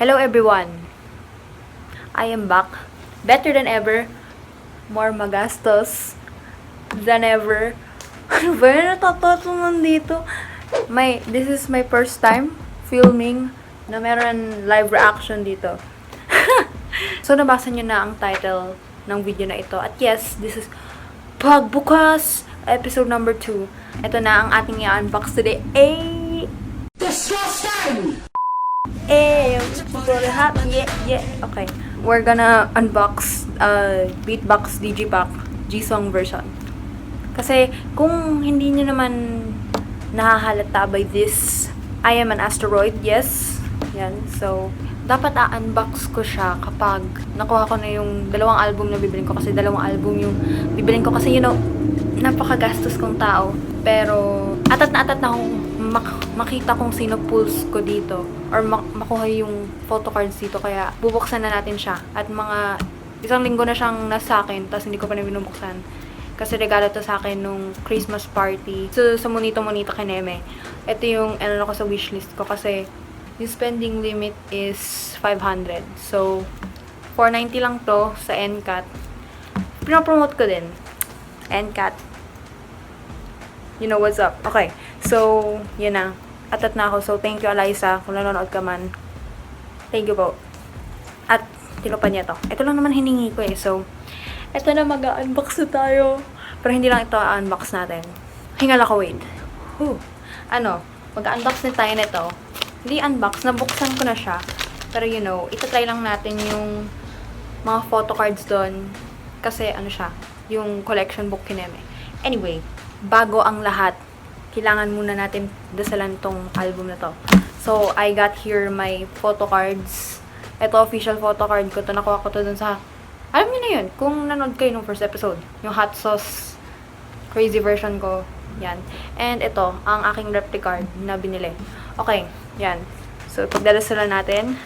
Hello everyone! I am back. Better than ever. More magastos than ever. Ano ba yun? Natatatungan dito. This is my first time filming na meron live reaction dito. So, nabasa nyo na ang title ng video na ito. At yes, this is Pagbukas, episode number 2. Ito na ang ating i-unbox today. Disgusting! Yeah. Okay. We're gonna unbox Beatbox Digipack G-Song version. Kasi kung hindi nyo naman nahahalata by this, I am an asteroid, yes. Yan. So, dapat unbox ko siya kapag nakuha ko na yung dalawang album na bibilin ko. Kasi dalawang album yung bibilin ko. Kasi, you know, napakagastos kong tao. Pero, atat na akong makita kung sino pulls ko dito or makuha yung photocards dito, kaya bubuksan na natin siya at mga isang linggo na siyang nasa akin tapos hindi ko pa na binubuksan kasi regalo to sa akin nung Christmas party sa Monito Kineme. Ito yung ano ko sa wishlist ko kasi yung spending limit is 500, so 490 lang to sa NCAT. Pinopromote ko din NCAT, you know what's up. Okay, so, yun na. Atat na ako. So, thank you, Eliza. Kung nanonood ka man. Thank you po. At, tinupan niya to. Ito lang naman hiningi ko eh. So, ito na mag-unbox na tayo. Pero hindi lang ito unbox natin. Hingal ako, wait. Mag-unbox na tayo nito. Hindi unbox. Nabuksan ko na siya. Pero, you know, itatry lang natin yung mga photo cards doon. Kasi, siya, yung collection book kineme. Anyway, bago ang lahat, kailangan muna natin dasalan tong album na to. So, I got here my photo cards. Ito, official photo card ko. Ito, nakuha ko to dun sa... Alam niyo na yun, kung nanood kayo nung first episode. Yung hot sauce crazy version ko. Yan. And ito, ang aking replicard na binili. Okay, yan. So, pagdadasalan natin.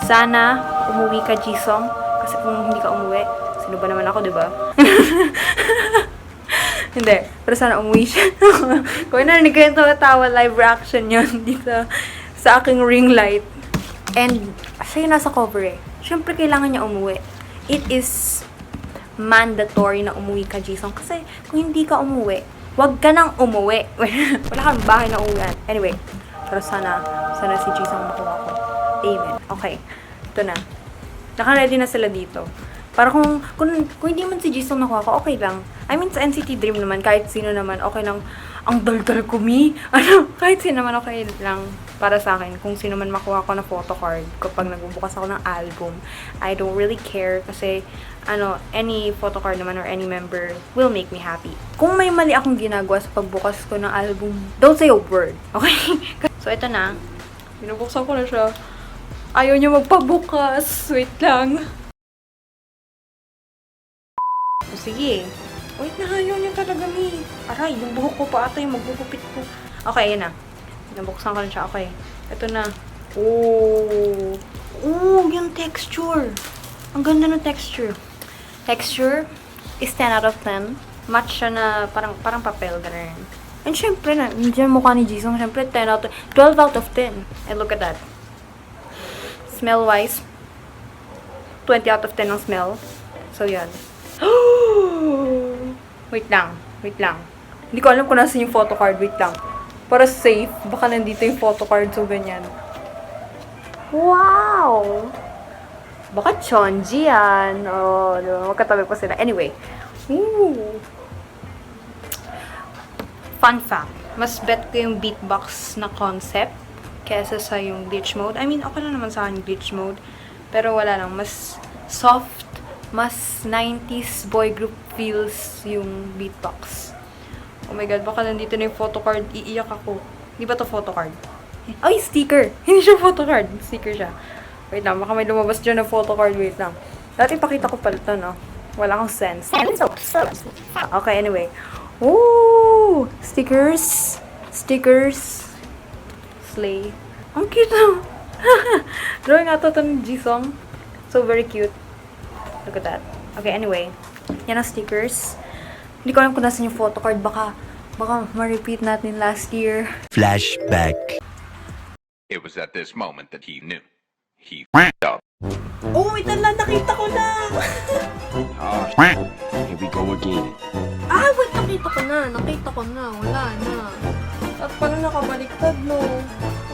Sana umuwi ka, Jisung. Kasi kung hindi ka umuwi, sino ba naman ako, diba? Hindi. Pero sana umuwi siya. Kung narinig ko yung tawa live reaction yun dito sa aking ring light. And, siya yung nasa cover eh. Siyempre, kailangan niya umuwi. It is mandatory na umuwi ka, Jisung. Kasi, kung hindi ka umuwi, wag ka nang umuwi. Wala kang bahay na uwian. Anyway, pero sana si Jisung makuha ko. Amen. Okay. Ito na. Naka-ready na sila dito. Para kung hindi man si Jisung nakuha ko, okay lang. I mean, sa NCT Dream naman, kahit sino naman, okay lang. Ang daldal ko, kahit sino naman, okay lang para sa akin. Kung sino man makuha ko na photocard kapag nagbubukas ako ng album, I don't really care. Kasi, any photocard naman or any member will make me happy. Kung may mali akong ginagawa sa pagbukas ko ng album, don't say a word. Okay? So, ito na. Binubuksan ko na siya. Ayaw niya magpabukas. Wait lang. Sige. Wait na, ayaw niya talaga, mi. Aray, yung buhok ko pa ata yung magugupit ko. Okay, ayan na. Nabuksan ko na siya. Okay. Ito na. Oh, yung texture. Ang ganda ng texture. Texture is 10 out of 10. Match siya na parang papel, ganun. And syempre na, hindi mukha ni Jisung. Syempre, 12 out of 10. And look at that. Smell-wise, 20 out of 10 ang smell. So, yan. Wait lang. Hindi ko alam kung nasa yung photocard. Wait lang. Para safe, baka nandito yung photocard. So, ganyan. Wow! Baka Chonji yan. Oh, magkatabi pa sila. Anyway. Ooh. Fun fact. Mas bet ko yung beatbox na concept kesa sa yung glitch mode. I mean, okay lang naman sa akin yung glitch mode. Pero wala lang. Mas soft, mas 90s boy group feels yung beatbox. Oh my god, baka nandito na yung photocard. Iiyak ako. Di ba to photocard? Ay, sticker! Hindi siya photocard. Sticker siya. Wait lang, baka may lumabas dyan na photocard. Wait lang. Dati pakita ko pala ito, no? Wala akong sense. Okay, anyway. Ooh! Stickers. Slay. Ang cute na. Drawing ata ito ng Jisung. So, very cute. Look at that. Okay, anyway. Yan ang stickers. Hindi ko alam kung nasan yung photocard. Baka ma-repeat natin last year. Flashback. It was at this moment that he knew. He f***ed up. Oh, ito na! Nakita ko na! Oh, here we go again. Wait! Nakita ko na. Wala na. At paano nakabaliktad, no?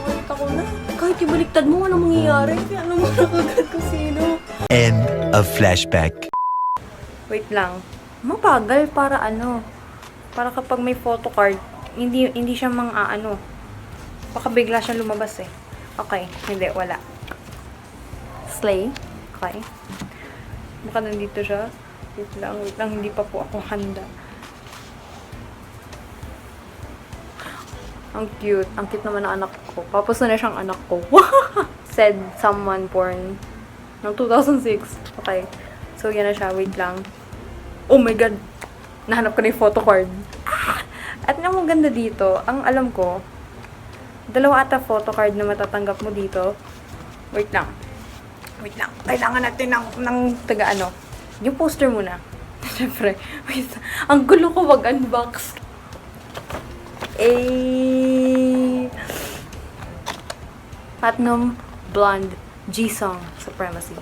Nakita ko na. Kahit ibaliktad mo, ano mangyayari? Ano mo nakagad ko sino? End of flashback. Wait lang. Mabagal para ano? Para kapag may photocard, hindi siya baka bigla siyang lumabas eh. Okay, hindi, wala. Slay. Okay. Baka nandito siya. Wait lang, hindi pa po ako handa. Ang cute. Ang cute naman ng anak ko. Tapos na siyang anak ko. Said someone born ng 2006. Okay. So, yan na siya. Wait lang. Oh my God! Nahanap ko na yung photocard. At ang maganda dito, ang alam ko, 2 ata photocard na matatanggap mo dito. Wait lang. Kailangan natin ng taga-ano. Yung poster muna. Siyempre. Wait. Ang gulo ko mag-unbox. Platinum Blonde Jisung Supremacy.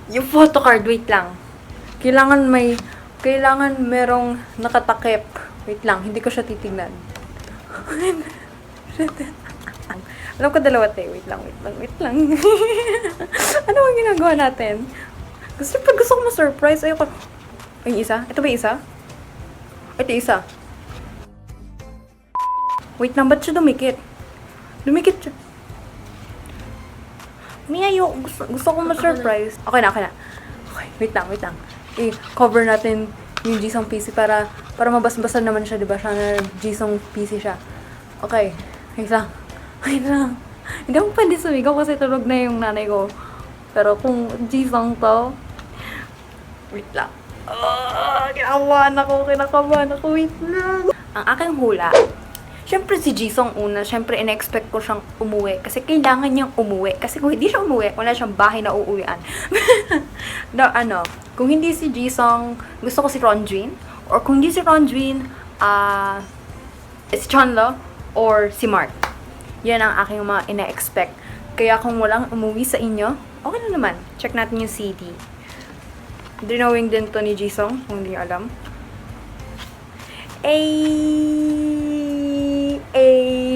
Yung photocard, wait lang. Kailangan merong nakatakip. Wait lang, hindi ko siya titignan. Alam ko 2 tayo. Wait lang. Ano ang ginagawa natin? Gusto ko ma-surprise. Ayoko. Ay, isa? Ito ba yung isa? Ito yung isa. Wait lang, ba't siya dumikit? Dumikit siya. Gusto ko ma-surprise. Okay na. Okay, wait lang. I-cover natin yung Jisung PC para mabasbasan naman siya, diba? Siya na Jisung PC siya. Okay. Wait lang. Hindi ako pwede sumigaw kasi tulog na yung nanay ko. Pero kung Jisung to, wait lang. Kinakabahan ako. Wait lang. Ang aking hula, syempre si Jisung una, syempre in-expect ko siyang umuwi. Kasi kailangan niyang umuwi. Kasi kung hindi siya umuwi, wala siyang bahay na uuwian. Kung hindi si Jisung, gusto ko si Ronjin. Or kung hindi si Ronjin, si Chanlo or si Mark. Yan ang aking mga ina-expect. Kaya kung walang umuwi sa inyo, okay na naman. Check natin yung CD. Drawing din to ni Jisung, kung hindi alam.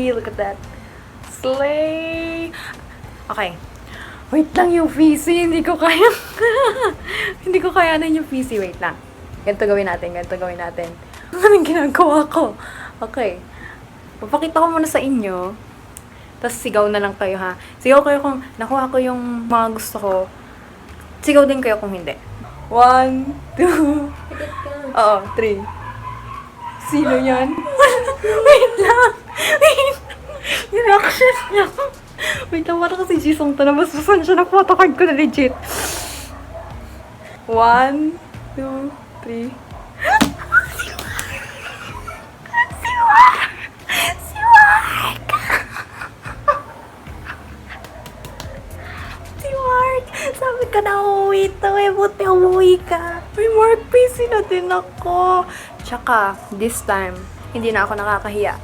Look at that. Slay! Okay. Wait lang yung PC. Hindi ko kaya. Hindi ko kayanan yung PC. Wait lang. Ganito gawin natin. Anong ginagawa ko? Okay. Papakita ko muna sa inyo. Tapos sigaw na lang kayo, ha? Sigaw kayo kung nakuha ko yung mga gusto ko. Sigaw din kayo kung hindi. 1, 2, oo, 3. Sino yan? Wait lang. Yung reaction niya. Wait lang, parang kasi Jisung to. Nabasbasan siya ng photocard ko na legit. 1, 2, 3. Si Mark! Sabi ka na uuwi to eh. Buti umuwi ka. May Mark, busy na din ako. Tsaka, this time, hindi na ako nakakahiya.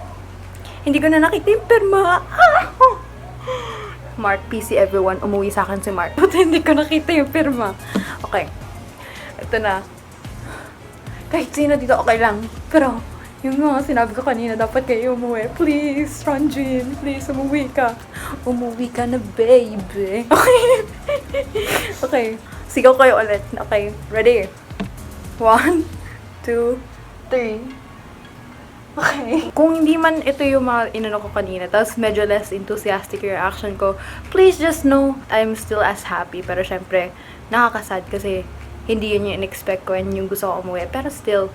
Hindi ko na nakita yung pirma. Mark, PC everyone. Umuwi sa akin si Mark. Buti hindi ko nakita yung pirma. Okay. Ito na. Kahit sino dito, okay lang. Pero, yung mga sinabi ko kanina, dapat kayo umuwi. Please, Ronjin. Please, umuwi ka. Umuwi ka na, baby. Okay. Okay. Sigaw kayo ulit. Okay. Ready? 1, 2, 3. Okay. Kung hindi man ito yung mga inano ko kanina, tapos medyo less enthusiastic yung reaction ko, please just know I'm still as happy. Pero syempre, nakakasad kasi hindi yun yung in-expect ko and yung gusto ko umuwi. Pero still,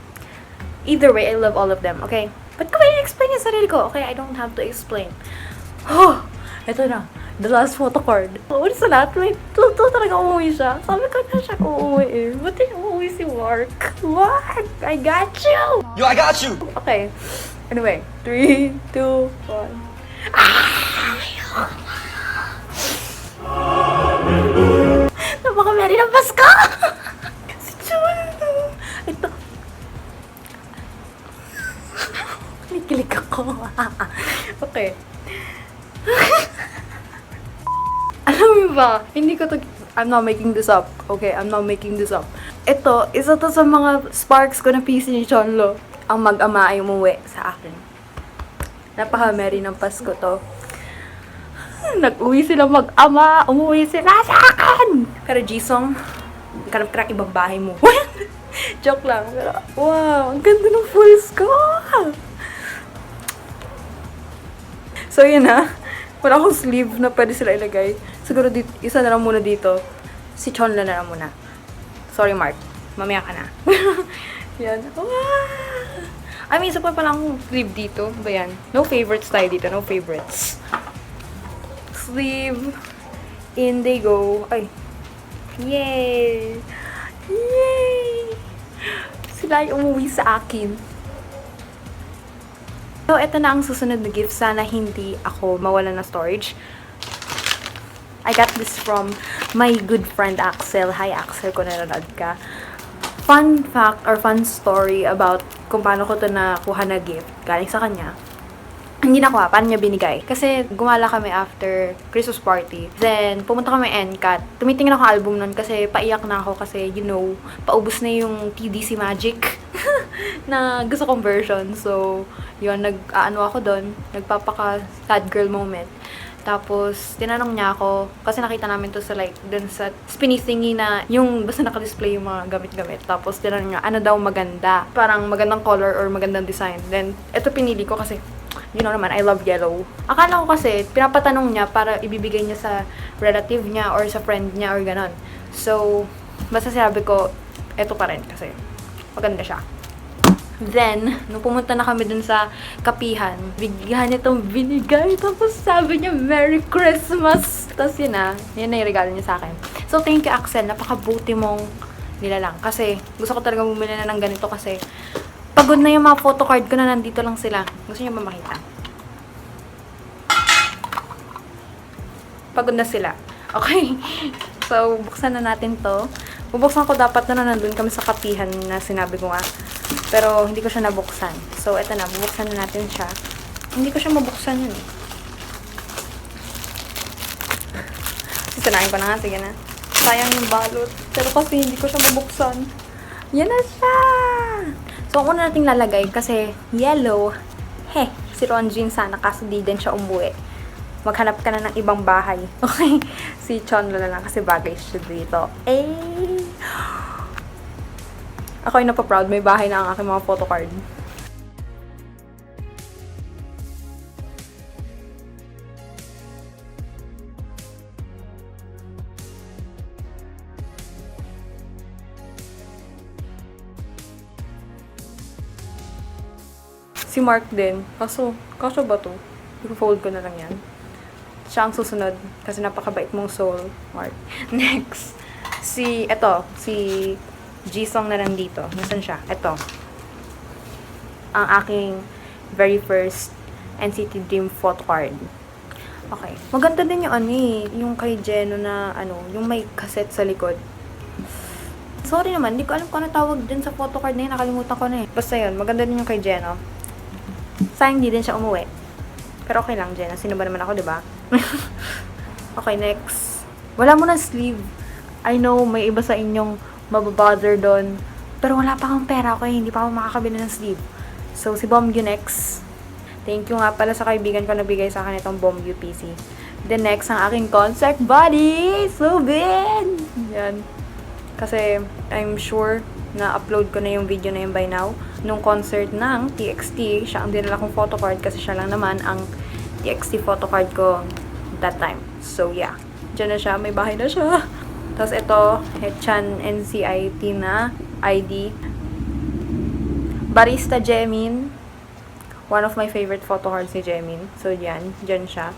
either way, I love all of them, okay? Ba't ko ba i-explain yung sarili ko? Okay, I don't have to explain. Oh, ito na. The last photo card. Ulit sa lahat, may tuto talaga umuwi siya. Sabi ko na siya uuwi eh. Ba't yung umuwi si Mark? Mark, I got you! Yo, I got you! Okay. Anyway, 3, 2, 1. Napaka-merry ng Pasko! Si Chun! Ito, Okay. Alam mo ba, hindi ko to, I'm not making this up. Okay, I'm not making this up. Ito, isa to sa mga sparks ko na PC ni Chonlo. Ang mag-ama ay umuwi sa akin. Napaka-merry ng Pasko to. Nag-uwi sila mag-ama, umuwi sila sa akin! Pero Jisong, kanap ka ng ibang bahay mo. Joke lang. Pero, wow, ang ganda ng fulls ko! So, yun ha. Wala akong sleeve na pwede sila ilagay. Siguro dito, isa na lang muna dito. Si Chonla na lang muna. Sorry, Mark. Mamaya ka na. Yan. Wow! I mean, isa pa palang sleeve dito. Ba yan? No favorites tayo dito. No favorites. Sleeve. In they go. Ay. Yay! Yay! Sila ay umuwi sa akin. So, ito na ang susunod na gift. Sana hindi ako mawalan ng storage. I got this from my good friend Axel. Hi Axel, kung nanonood ka. Fun fact or fun story about kung paano ko ito nakuha na gift galing sa kanya. Hindi nakuha, paano niya binigay? Kasi gumala kami after Christmas party. Then, pumunta kami NCAT. Tumitingin ako album nun kasi paiyak na ako kasi, you know, paubos na yung TDC Magic na gusto kong version. So, yun, nag-ano ako doon, nagpapaka-sad girl moment. Tapos, tinanong niya ako, kasi nakita namin to sa like, dun sa spinny thingy na yung basta naka-display yung mga gamit-gamit. Tapos, tinanong niya, ano daw maganda? Parang magandang color or magandang design. Then, eto pinili ko kasi, you know naman, I love yellow. Akala ko kasi, pinapatanong niya para ibibigay niya sa relative niya or sa friend niya or ganon. So, basta sinabi ko, eto pa rin kasi maganda siya. Then, nung pumunta na kami dun sa kapihan, bigyan niya itong binigay. Tapos sabi niya, Merry Christmas! Tapos yun na yung regalo niya sa akin. So, thank you, Axel. Napakabuti mong nilalang. Kasi, gusto ko talaga bumili na ng ganito kasi pagod na yung mga photocard ko na nandito lang sila. Gusto niyo ba makita? Pagod na sila. Okay. So, buksan na natin to. Bubuksan ko dapat na nandun kami sa kapihan na sinabi ko nga. Pero, hindi ko siya nabuksan. So, eto na. Bubuksan na natin siya. Hindi ko siya mabuksan yun eh. Sisanayin ko na nga. Sige na. Sayang yung balot. Pero kasi hindi ko siya mabuksan. Yan na siya! So, ang una nating lalagay kasi yellow. Si Ronjin sana kasi di din siya umuwi. Maghanap ka na ng ibang bahay. Okay? Si Chonlo na lang kasi bagay siya dito. Ako ay napaproud. May bahay na ang aking mga photocard. Si Mark din. Kaso ba to? I-fold ko na lang yan. Siya ang susunod. Kasi napakabait mong soul, Mark. Next. Si Jisong na nandito. Nasaan siya? Ito. Ang aking very first NCT Dream photo card. Okay. Maganda din yung yung kay Jeno na yung may cassette sa likod. Sorry naman, hindi ko alam kung ano tawag din sa photo card na yun. Nakalimutan ko na eh. Basta yun, maganda din yung kay Jeno. Sayang di din siya umuwi. Pero okay lang, Jeno. Sino ba naman ako, diba? Okay, next. Wala mo na sleeve. I know, may iba sa inyong mababother doon. Pero wala pa akong pera, okay? Hindi pa ako makakabili ng sleeve. So, si Bomgyu next. Thank you nga pala sa kaibigan ko na bigay sa akin itong Bomgyu PC. Then next, ang aking concert body! So big! Yan. Kasi, I'm sure na upload ko na yung video na yun by now. Nung concert ng TXT, siya ang dinala kong photocard kasi siya lang naman ang TXT photocard ko that time. So, yeah. Diyan na siya. May bahay na siya. Tapos ito, Hechan NCIT na ID. Barista Jemin. One of my favorite photocards ni Jemin. So, yan. Diyan siya.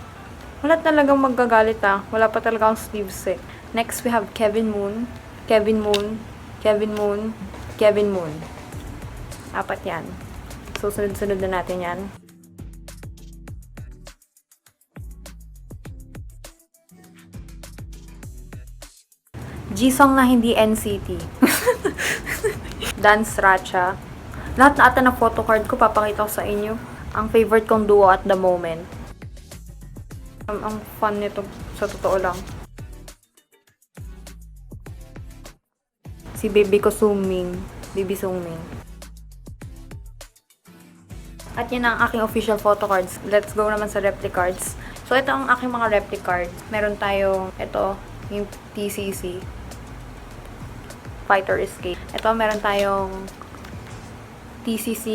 Wala talagang magagalit Wala pa talaga akong sleeves eh. Next, we have Kevin Moon. Kevin Moon. Kevin Moon. Kevin Moon. Apat yan. So, sunod-sunod na natin yan. Jisong na hindi NCT. Dance Racha. Lahat na ata na photocard ko, papakita ko sa inyo. Ang favorite kong duo at the moment. Ang fun nito, sa totoo lang. Si baby ko Sungmin. Baby Sungmin. At yan ang aking official photo cards. Let's go naman sa replicards. So, ito ang aking mga replicard. Meron tayong, ito, yung TCC. Fighter Escape. Ito, meron tayong TCC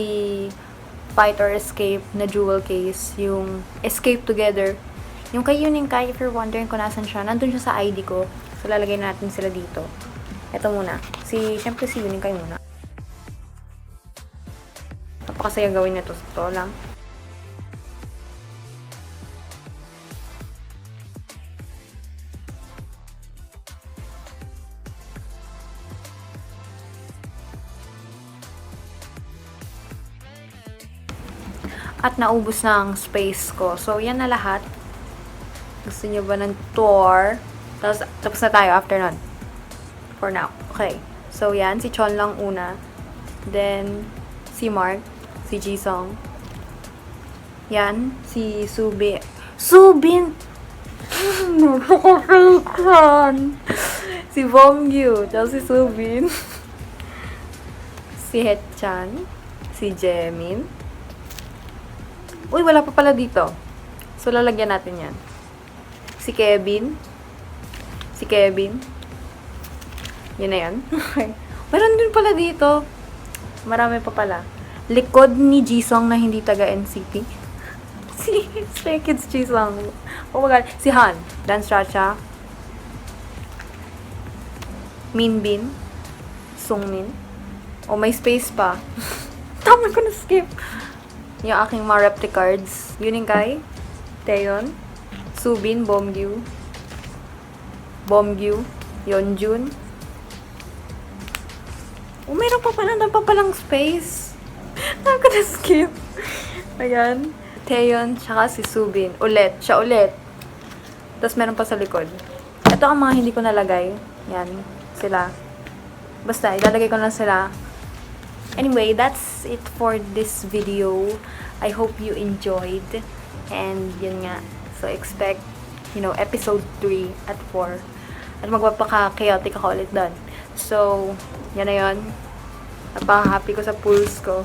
Fighter Escape na jewel case. Yung Escape Together. Yung kay Yuninkai, if you're wondering kung nasan siya, nandun siya sa ID ko. So, lalagay natin sila dito. Ito muna. Siyempre si Yuninkai muna. Napakasaya gawin nito. Totoo lang. At naubos na ang space ko. So, yan na lahat. Gusto niyo ba ng tour? Tapos na tayo after nun. For now. Okay. So, yan. Si Chon lang una. Then, si Mark. Si Jisung. Yan. Si Subin. Subin! Napaka-fake yan! Si Bomgyu. Tapos si Subin. Si Hechan. Si Jaemin. Uy, wala pa pala dito. So, lalagyan natin yan. Si Kevin. Si Kevin. Yun na yan. Okay. Meron din pala dito. Marami pa pala. Likod ni Jisung na hindi taga NCT. Si Stray Kids Jisung. Oh my God. Si Han. Dance Chacha. Minbin. Sungmin. Oh, may space pa. Tama ko na skip. Yung aking mga replicards. Yuninkai, Taeyeon, Subin, Bomgyu, Yeonjun. Oh, meron pa pala, palang space. Ako na skip. Ayan. Taeyeon, tsaka si Subin. Siya ulit. Tapos meron pa sa likod. Ito ang mga hindi ko nalagay. Yan, sila. Basta, ilalagay ko lang sila. Anyway, that's it for this video. I hope you enjoyed. And yun nga. So, expect, episode 3 at 4. At magpapaka-chaotic ako ulit doon. So, yan na yun. Napaka-happy ko sa pulse ko.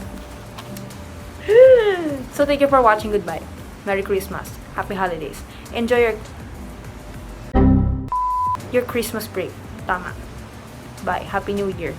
So, thank you for watching. Goodbye. Merry Christmas. Happy holidays. Enjoy your Christmas break. Tama. Bye. Happy New Year.